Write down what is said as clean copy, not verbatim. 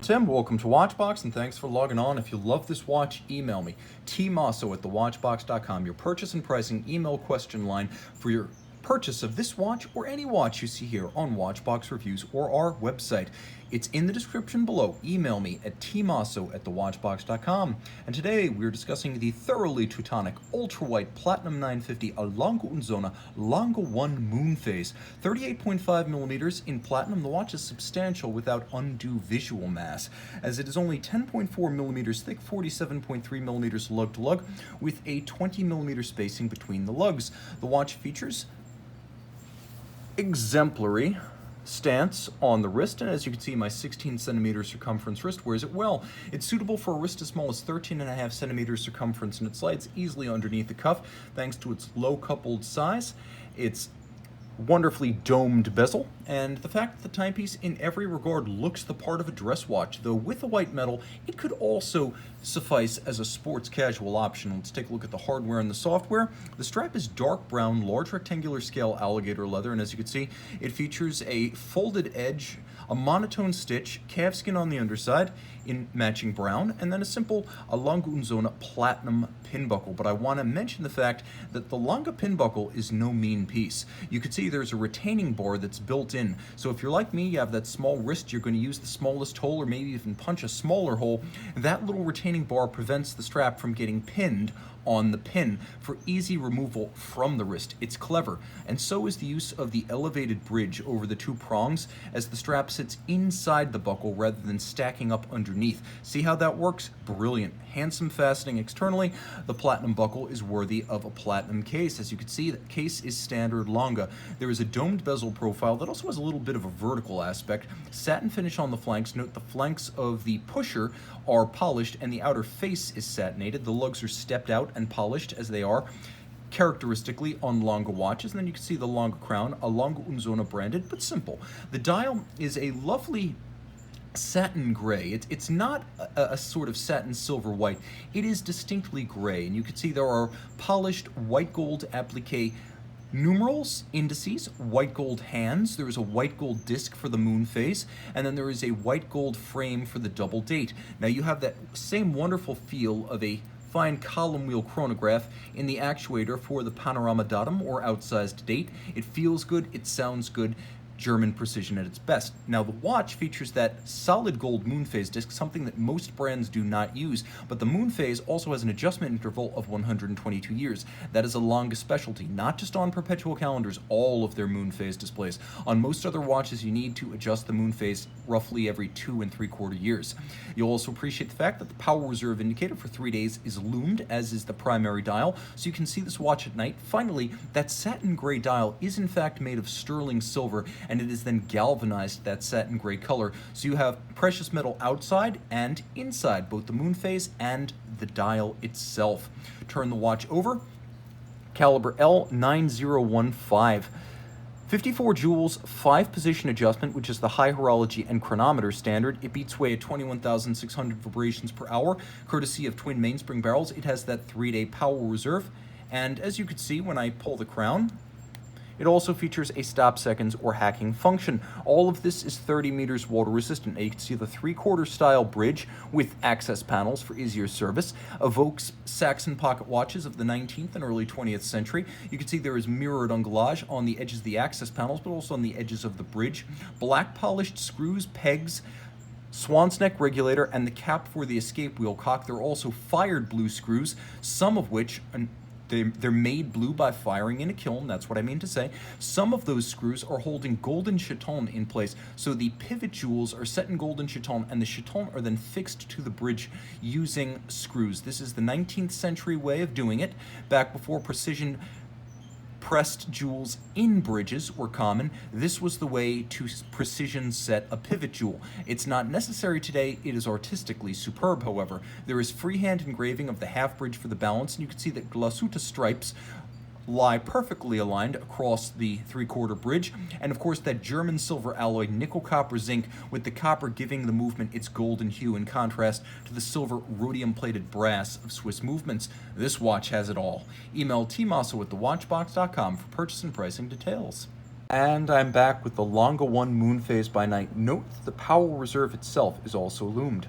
Tim. Welcome to Watchbox, and thanks for logging on. If you love this watch, email me, tmosso at thewatchbox.com. Your purchase and pricing email question line for your purchase of this watch or any watch you see here on Watchbox Reviews or our website. It's in the description below. Email me at tmosso at thewatchbox.com. And today we're discussing the thoroughly Teutonic ultra-white Platinum 950 Lange Sohne Lange 1 Moonphase. 38.5 millimeters in platinum. The watch is substantial without undue visual mass, as it is only 10.4 millimeters thick, 47.3 millimeters lug-to-lug, with a 20 millimeter spacing between the lugs. The watch features Exemplary stance on the wrist, and as you can see, my 16 centimeter circumference wrist wears it well. It's suitable for a wrist as small as 13.5 centimeters circumference, and it slides easily underneath the cuff thanks to its low coupled size, its wonderfully domed bezel, and the fact that the timepiece in every regard looks the part of a dress watch, though with the white metal it could also suffice as a sports casual option. Let's take a look at the hardware and the software. The strap is dark brown, large rectangular scale alligator leather, and as you can see, it features a folded edge, a monotone stitch, calfskin on the underside in matching brown, and then a simple Lange Sohne platinum pin buckle. But I want to mention the fact that the Lange pin buckle is no mean piece. You can see there's a retaining bar that's built in, so if you're like me, you have that small wrist, you're going to use the smallest hole or maybe even punch a smaller hole. That little retaining bar prevents the strap from getting pinned on the pin for easy removal from the wrist. It's clever, and so is the use of the elevated bridge over the two prongs, as the strap sits inside the buckle rather than stacking up underneath. See how that works? Brilliant. Handsome fastening externally. The platinum buckle is worthy of a platinum case. As you can see, the case is standard Lange. There is a domed bezel profile that also has a little bit of a vertical aspect. Satin finish on the flanks. Note the flanks of the pusher are polished and the outer face is satinated. The lugs are stepped out and polished as they are characteristically on Lange watches. And then you can see the Lange crown, a Lange Sohne branded, but simple. The dial is a lovely satin gray. It's not a sort of satin silver white. It is distinctly gray, and you can see there are polished white gold applique numerals, indices, white gold hands. There is a white gold disc for the Moonphase, and then there is a white gold frame for the double date. Now you have that same wonderful feel of a fine column wheel chronograph in the actuator for the panorama datum or outsized date. It feels good, it sounds good, German precision at its best. Now the watch features that solid gold Moonphase disc, something that most brands do not use, but the Moonphase also has an adjustment interval of 122 years. That is a Lange specialty, not just on perpetual calendars, all of their Moonphase displays. On most other watches, you need to adjust the Moonphase roughly every 2 3/4 years. You'll also appreciate the fact that the power reserve indicator for 3 days is loomed, as is the primary dial, so you can see this watch at night. Finally, that satin gray dial is in fact made of sterling silver, and it is then galvanized that satin gray color. So you have precious metal outside and inside, both the Moonphase and the dial itself. Turn the watch over. Caliber L9015. 54 joules, 5-position adjustment, which is the high horology and chronometer standard. It beats away at 21,600 vibrations per hour, courtesy of twin mainspring barrels. It has that 3-day power reserve, and as you can see when I pull the crown, it also features a stop seconds or hacking function. All of this is 30 meters water resistant. Now you can see the 3/4 style bridge with access panels for easier service. Evokes Saxon pocket watches of the 19th and early 20th century. You can see there is mirrored ungulage on the edges of the access panels, but also on the edges of the bridge. Black polished screws, pegs, swan's neck regulator, and the cap for the escape wheel cock. There are also fired blue screws, some of which they're made blue by firing in a kiln, that's what I mean to say. Some of those screws are holding golden chaton in place, so the pivot jewels are set in golden chaton, and the chaton are then fixed to the bridge using screws. This is the 19th century way of doing it, back before precision pressed jewels in bridges were common. This was the way to precision set a pivot jewel. It's not necessary today. It is artistically superb, however. There is freehand engraving of the half bridge for the balance, and you can see that glasuta stripes lie perfectly aligned across the 3/4 bridge, and of course that German silver alloy nickel copper zinc, with the copper giving the movement its golden hue in contrast to the silver rhodium plated brass of Swiss movements. This watch has it all. Email tmosso at thewatchbox.com for purchase and pricing details. And I'm back with the Lange 1 Moonphase by night. Note that the power reserve itself is also loomed.